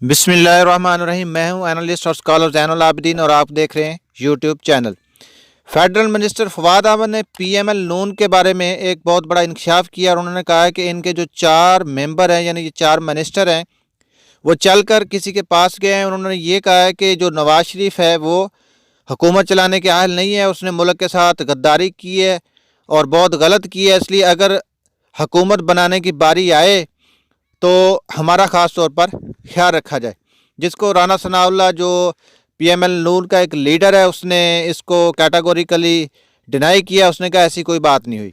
بسم اللہ الرحمن الرحیم۔ میں ہوں اینالسٹ اور اسکالر زین العابدین اور آپ دیکھ رہے ہیں YouTube channel. Federal minister Fawad Ahmed نے پی ایم ایل نون کے بارے میں ایک بہت بڑا انکشاف کیا اور انہوں نے کہا کہ ان کے جو 4 ممبر ہیں یعنی یہ 4 منسٹر ہیں وہ چل کر کسی کے پاس گئے ہیں۔ انہوں نے یہ کہا ہے کہ جو نواز شریف ہے وہ حکومت چلانے کے اہل نہیں ہے، اس نے ملک کے ساتھ غداری کی ہے اور بہت غلط کی ہے، اس لیے اگر حکومت بنانے کی باری آئے تو ہمارا خاص طور پر خیال رکھا جائے، جس کو رانا ثناء اللہ جو پی ایم ایل نون کا ایک لیڈر ہے اس نے اس کو کیٹاگوریکلی ڈینائی کیا، اس نے کہا ایسی کوئی بات نہیں ہوئی۔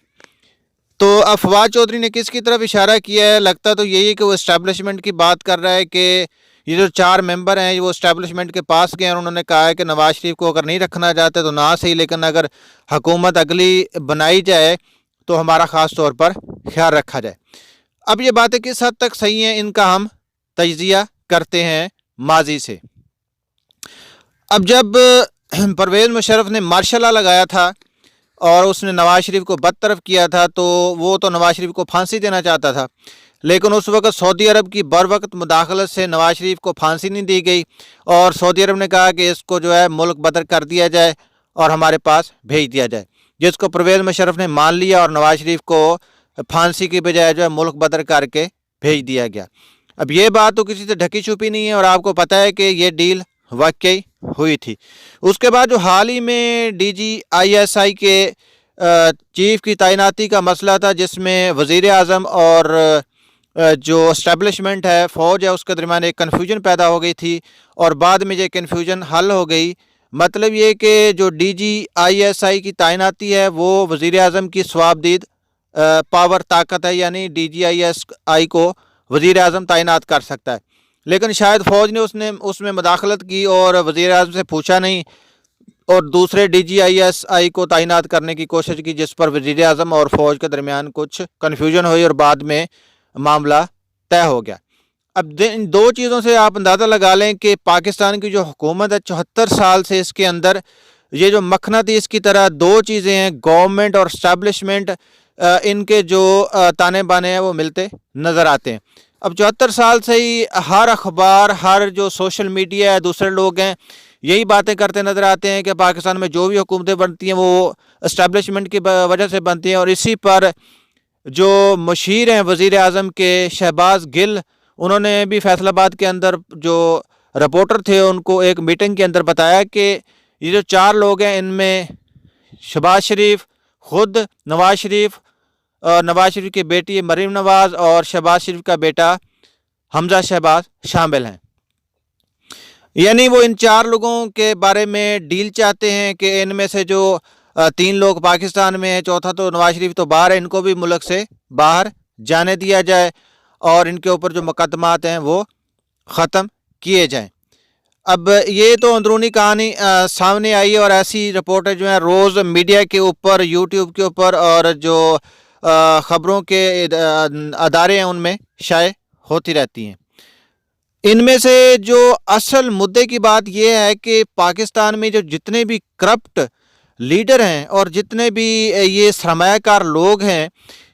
تو اب فواد چودھری نے کس کی طرف اشارہ کیا ہے؟ لگتا تو یہی ہے کہ وہ اسٹیبلشمنٹ کی بات کر رہا ہے کہ یہ جو 4 ممبر ہیں وہ اسٹیبلشمنٹ کے پاس گئے اور انہوں نے کہا ہے کہ نواز شریف کو اگر نہیں رکھنا چاہتے تو نہ صحیح، لیکن اگر حکومت اگلی بنائی جائے تو ہمارا خاص طور پر خیال رکھا جائے۔ اب یہ باتیں کس حد تک صحیح ہیں ان کا ہم تجزیہ کرتے ہیں ماضی سے۔ اب جب پرویز مشرف نے مارشل لا لگایا تھا اور اس نے نواز شریف کو برطرف کیا تھا تو وہ تو نواز شریف کو پھانسی دینا چاہتا تھا، لیکن اس وقت سعودی عرب کی بر وقت مداخلت سے نواز شریف کو پھانسی نہیں دی گئی اور سعودی عرب نے کہا کہ اس کو جو ہے ملک بدر کر دیا جائے اور ہمارے پاس بھیج دیا جائے، جس کو پرویز مشرف نے مان لیا اور نواز شریف کو پھانسی کی بجائے جو ہے ملک بدر کر کے بھیج دیا گیا۔ اب یہ بات تو کسی سے ڈھکی چھپی نہیں ہے اور آپ کو پتہ ہے کہ یہ ڈیل واقعی ہوئی تھی۔ اس کے بعد جو حال ہی میں D G I S I کے چیف کی تعیناتی کا مسئلہ تھا، جس میں وزیر اعظم اور جو اسٹیبلشمنٹ ہے فوج ہے اس کے درمیان ایک کنفیوژن پیدا ہو گئی تھی اور بعد میں یہ کنفیوژن حل ہو گئی۔ مطلب یہ کہ جو D G I S I کی تعیناتی ہے وہ وزیر اعظم کی صوابدید پاور طاقت ہے، یعنی D G I S I کو وزیر اعظم تعینات کر سکتا ہے، لیکن شاید فوج نے اس میں مداخلت کی اور وزیر اعظم سے پوچھا نہیں اور دوسرے D G I S I کو تعینات کرنے کی کوشش کی، جس پر وزیر اعظم اور فوج کے درمیان کچھ کنفیوژن ہوئی اور بعد میں معاملہ طے ہو گیا۔ اب ان 2 چیزوں سے آپ اندازہ لگا لیں کہ پاکستان کی جو حکومت ہے 74 سال سے اس کے اندر یہ جو مقناطیس کی طرح 2 چیزیں ہیں، گورنمنٹ اور اسٹیبلشمنٹ، ان کے جو تانے بانے ہیں وہ ملتے نظر آتے ہیں۔ اب 74 سال سے ہی ہر اخبار، ہر جو سوشل میڈیا ہے، دوسرے لوگ ہیں، یہی باتیں کرتے نظر آتے ہیں کہ پاکستان میں جو بھی حکومتیں بنتی ہیں وہ اسٹیبلشمنٹ کی وجہ سے بنتی ہیں، اور اسی پر جو مشیر ہیں وزیر اعظم کے شہباز گل، انہوں نے بھی فیصل آباد کے اندر جو رپورٹر تھے ان کو ایک میٹنگ کے اندر بتایا کہ یہ جو 4 لوگ ہیں ان میں شہباز شریف، خود نواز شریف کی بیٹی مریم نواز اور شہباز شریف کا بیٹا حمزہ شہباز شامل ہیں۔ یعنی وہ ان 4 لوگوں کے بارے میں ڈیل چاہتے ہیں کہ ان میں سے جو 3 لوگ پاکستان میں ہیں، چوتھا تو نواز شریف تو باہر ہے، ان کو بھی ملک سے باہر جانے دیا جائے اور ان کے اوپر جو مقدمات ہیں وہ ختم کیے جائیں۔ اب یہ تو اندرونی کہانی سامنے آئی ہے اور ایسی رپورٹیں جو ہیں روز میڈیا کے اوپر، یوٹیوب کے اوپر اور جو خبروں کے ادارے ہیں ان میں شائع ہوتی رہتی ہیں۔ ان میں سے جو اصل مدعے کی بات یہ ہے کہ پاکستان میں جو جتنے بھی کرپٹ لیڈر ہیں اور جتنے بھی یہ سرمایہ کار لوگ ہیں،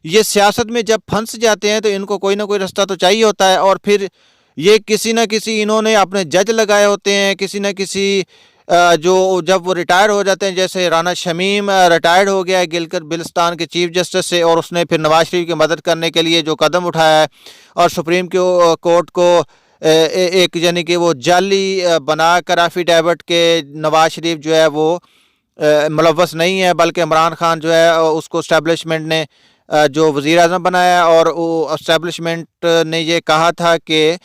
یہ سیاست میں جب پھنس جاتے ہیں تو ان کو کوئی نہ کوئی رستہ تو چاہیے ہوتا ہے، اور پھر یہ کسی نہ کسی انہوں نے اپنے جج لگائے ہوتے ہیں، کسی نہ کسی جو جب وہ ریٹائر ہو جاتے ہیں، جیسے رانا شمیم ریٹائرڈ ہو گیا ہے گلگت بلتستان کے چیف جسٹس سے، اور اس نے پھر نواز شریف کی مدد کرنے کے لیے جو قدم اٹھایا ہے اور سپریم کورٹ کو ایک یعنی کہ وہ جعلی بنا کر ایفیڈیوٹ کے نواز شریف جو ہے وہ ملوث نہیں ہے، بلکہ عمران خان جو ہے اس کو اسٹیبلشمنٹ نے جو وزیر اعظم بنایا اور اسٹیبلشمنٹ نے یہ کہا تھا کہ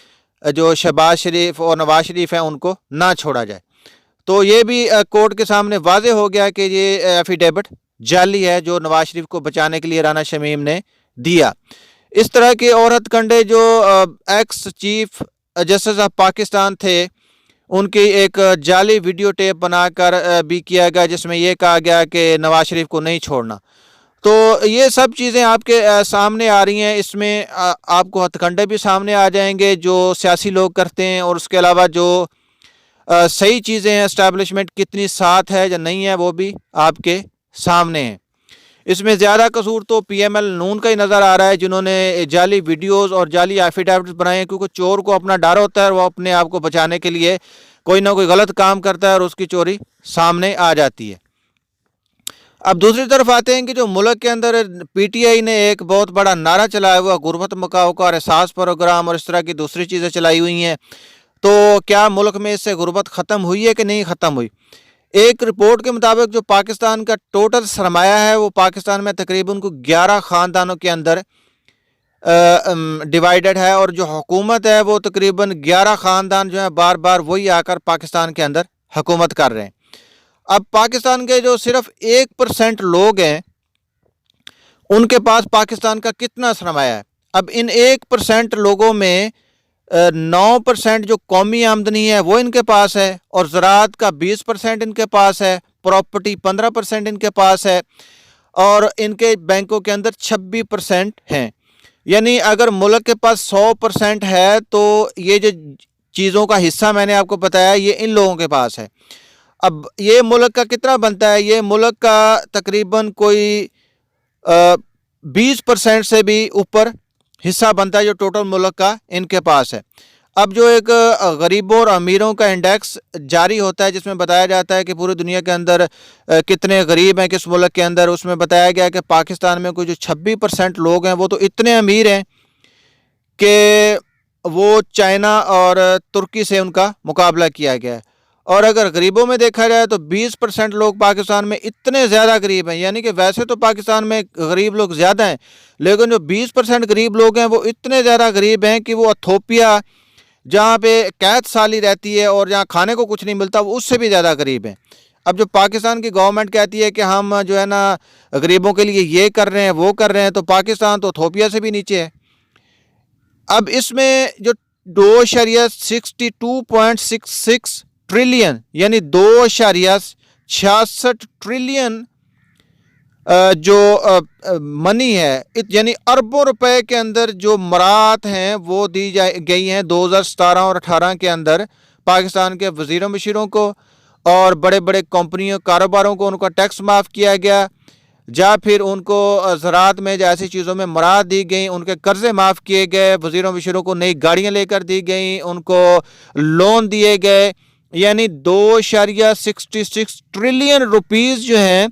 جو شہباز شریف اور نواز شریف ہیں ان کو نہ چھوڑا جائے، تو یہ بھی کورٹ کے سامنے واضح ہو گیا کہ یہ ایفیڈیوٹ جعلی ہے جو نواز شریف کو بچانے کے لیے رانا شمیم نے دیا۔ اس طرح کے اور ہتھ کنڈے جو x chief justice of Pakistan تھے، ان کی ایک جعلی ویڈیو ٹیپ بنا کر بھی کیا گیا جس میں یہ کہا گیا کہ نواز شریف کو نہیں چھوڑنا۔ تو یہ سب چیزیں آپ کے سامنے آ رہی ہیں، اس میں آپ کو ہتھ کنڈے بھی سامنے آ جائیں گے جو سیاسی لوگ کرتے ہیں، اور اس کے علاوہ جو صحیح چیزیں ہیں، اسٹیبلشمنٹ کتنی ساتھ ہے یا نہیں ہے، وہ بھی آپ کے سامنے ہیں۔ اس میں زیادہ قصور تو پی ایم ایل نون کا ہی نظر آ رہا ہے، جنہوں نے جعلی ویڈیوز اور جعلی ایفیڈیوٹس بنائے ہیں، کیونکہ چور کو اپنا ڈر ہوتا ہے اور وہ اپنے آپ کو بچانے کے لیے کوئی نہ کوئی غلط کام کرتا ہے اور اس کی چوری سامنے آ جاتی ہے۔ اب دوسری طرف آتے ہیں کہ جو ملک کے اندر پی ٹی آئی نے ایک بہت بڑا نعرہ چلایا ہوا غربت مکاؤ کا اور احساس پروگرام اور اس طرح کی دوسری چیزیں چلائی ہوئی ہیں، تو کیا ملک میں اس سے غربت ختم ہوئی ہے کہ نہیں ختم ہوئی؟ ایک رپورٹ کے مطابق جو پاکستان کا ٹوٹل سرمایہ ہے وہ پاکستان میں تقریباً 11 خاندانوں کے اندر ڈیوائیڈڈ ہے، اور جو حکومت ہے وہ تقریباً 11 خاندان جو ہیں بار بار وہی آ کر پاکستان کے اندر حکومت کر رہے ہیں۔ اب پاکستان کے جو صرف 1% لوگ ہیں ان کے پاس پاکستان کا کتنا سرمایہ ہے؟ اب ان 1% لوگوں میں 9% جو قومی آمدنی ہے وہ ان کے پاس ہے، اور زراعت کا 20% ان کے پاس ہے، پراپرٹی 15% ان کے پاس ہے، اور ان کے بینکوں کے اندر 26% ہیں۔ یعنی اگر ملک کے پاس 100% ہے تو یہ جو چیزوں کا حصہ میں نے آپ کو بتایا یہ ان لوگوں کے پاس ہے۔ اب یہ ملک کا کتنا بنتا ہے؟ یہ ملک کا تقریباً کوئی 20% سے بھی اوپر حصہ بنتا ہے جو ٹوٹل ملک کا ان کے پاس ہے۔ اب جو ایک غریبوں اور امیروں کا انڈیکس جاری ہوتا ہے جس میں بتایا جاتا ہے کہ پوری دنیا کے اندر کتنے غریب ہیں کس ملک کے اندر، اس میں بتایا گیا کہ پاکستان میں کوئی جو 26% لوگ ہیں وہ تو اتنے امیر ہیں کہ وہ چائنا اور ترکی سے ان کا مقابلہ کیا گیا ہے، اور اگر غریبوں میں دیکھا جائے تو 20% لوگ پاکستان میں اتنے زیادہ غریب ہیں، یعنی کہ ویسے تو پاکستان میں غریب لوگ زیادہ ہیں لیکن جو 20% غریب لوگ ہیں وہ اتنے زیادہ غریب ہیں کہ وہ ایتھوپیا جہاں پہ قحط سالی رہتی ہے اور جہاں کھانے کو کچھ نہیں ملتا وہ اس سے بھی زیادہ غریب ہیں۔ اب جو پاکستان کی گورنمنٹ کہتی ہے کہ ہم جو ہے نا غریبوں کے لیے یہ کر رہے ہیں وہ کر رہے ہیں، تو پاکستان تو ایتھوپیا سے بھی نیچے ہے۔ اب اس میں جو 2.62.66 ٹریلین یعنی 2.66 ٹریلین جو منی ہے، یعنی اربوں روپے کے اندر جو مراعات ہیں وہ دی گئی ہیں 2017 اور 18 کے اندر پاکستان کے وزیروں مشیروں کو، اور بڑے بڑے کمپنیوں کاروباروں کو ان کا ٹیکس معاف کیا گیا، یا پھر ان کو زراعت میں جیسی چیزوں میں مراعات دی گئیں، ان کے قرضے معاف کیے گئے، وزیروں مشیروں کو نئی گاڑیاں لے کر دی گئیں، ان کو لون دیے گئے، یعنی 2.66 ٹریلین روپیز جو ہیں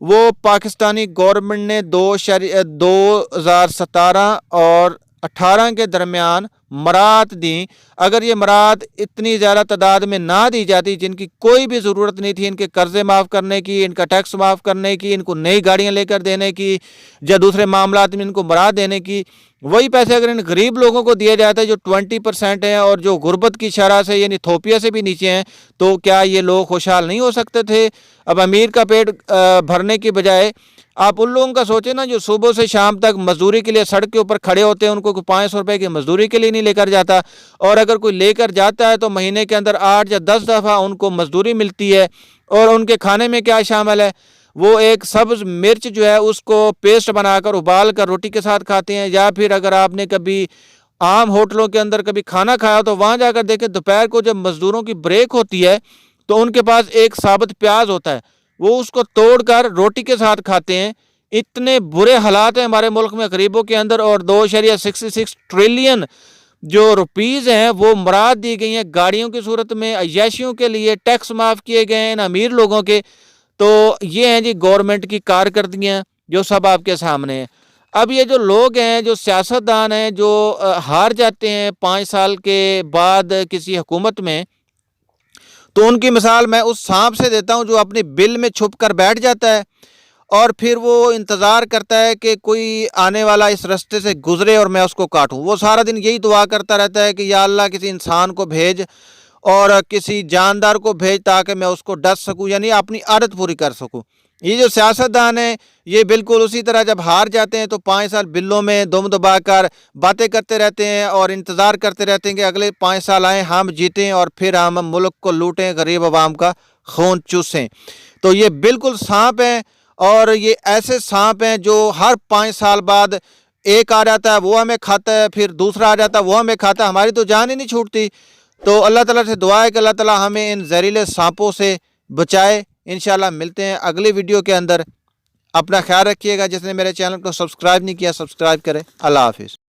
وہ پاکستانی گورنمنٹ نے 2017 اور 18 کے درمیان مراعات دیں۔ اگر یہ مراعات اتنی زیادہ تعداد میں نہ دی جاتی جن کی کوئی بھی ضرورت نہیں تھی، ان کے قرضے معاف کرنے کی، ان کا ٹیکس معاف کرنے کی، ان کو نئی گاڑیاں لے کر دینے کی، یا دوسرے معاملات میں ان کو مراعات دینے کی، وہی پیسے اگر ان غریب لوگوں کو دیے جاتے جو 20% ہیں اور جو غربت کی شرح سے یعنی ایتھوپیا سے بھی نیچے ہیں، تو کیا یہ لوگ خوشحال نہیں ہو سکتے تھے؟ اب امیر کا پیٹ بھرنے کی بجائے آپ ان لوگوں کا سوچیں نا جو صبح سے شام تک مزدوری کے لیے سڑک کے اوپر کھڑے ہوتے ہیں، ان کو 500 روپے کی مزدوری کے لیے نہیں لے کر جاتا، اور اگر کوئی لے کر جاتا ہے تو مہینے کے اندر 8 یا 10 دفعہ ان کو مزدوری ملتی ہے، اور ان کے کھانے میں کیا شامل ہے؟ وہ ایک سبز مرچ جو ہے اس کو پیسٹ بنا کر ابال کر روٹی کے ساتھ کھاتے ہیں، یا پھر اگر آپ نے کبھی عام ہوٹلوں کے اندر کبھی کھانا کھایا تو وہاں جا کر دیکھیں دوپہر کو جب مزدوروں کی بریک ہوتی ہے تو ان کے پاس ایک ثابت پیاز ہوتا ہے، وہ اس کو توڑ کر روٹی کے ساتھ کھاتے ہیں۔ اتنے برے حالات ہیں ہمارے ملک میں غریبوں کے اندر، اور 2.66 ٹریلین جو روپیز ہیں وہ مراعات دی گئی ہیں گاڑیوں کی صورت میں، عیاشیوں کے لیے ٹیکس معاف کیے گئے ہیں ان امیر لوگوں کے۔ تو یہ ہیں جی گورنمنٹ کی کارکردگیاں جو سب آپ کے سامنے ہیں۔ اب یہ جو لوگ ہیں جو سیاستدان ہیں جو ہار جاتے ہیں 5 سال کے بعد کسی حکومت میں، تو ان کی مثال میں اس سانپ سے دیتا ہوں جو اپنی بل میں چھپ کر بیٹھ جاتا ہے اور پھر وہ انتظار کرتا ہے کہ کوئی آنے والا اس رستے سے گزرے اور میں اس کو کاٹوں۔ وہ سارا دن یہی دعا کرتا رہتا ہے کہ یا اللہ کسی انسان کو بھیج اور کسی جاندار کو بھیج تاکہ میں اس کو ڈس سکوں، یعنی اپنی عادت پوری کر سکوں۔ یہ جو سیاستدان ہیں یہ بالکل اسی طرح جب ہار جاتے ہیں تو 5 سال بلوں میں دم دبا کر باتیں کرتے رہتے ہیں اور انتظار کرتے رہتے ہیں کہ اگلے 5 سال آئیں، ہم جیتیں اور پھر ہم ملک کو لوٹیں، غریب عوام کا خون چوسیں۔ تو یہ بالکل سانپ ہیں، اور یہ ایسے سانپ ہیں جو ہر 5 سال بعد ایک آ جاتا ہے وہ ہمیں کھاتا ہے، پھر دوسرا آ جاتا ہے وہ ہمیں کھاتا ہے، ہماری تو جان ہی نہیں چھوٹتی۔ تو اللہ تعالیٰ سے دعا ہے کہ اللہ تعالیٰ ہمیں ان زہریلے سانپوں سے بچائے۔ انشاءاللہ ملتے ہیں اگلی ویڈیو کے اندر۔ اپنا خیال رکھیے گا. جس نے میرے چینل کو سبسکرائب نہیں کیا سبسکرائب کرے. اللہ حافظ.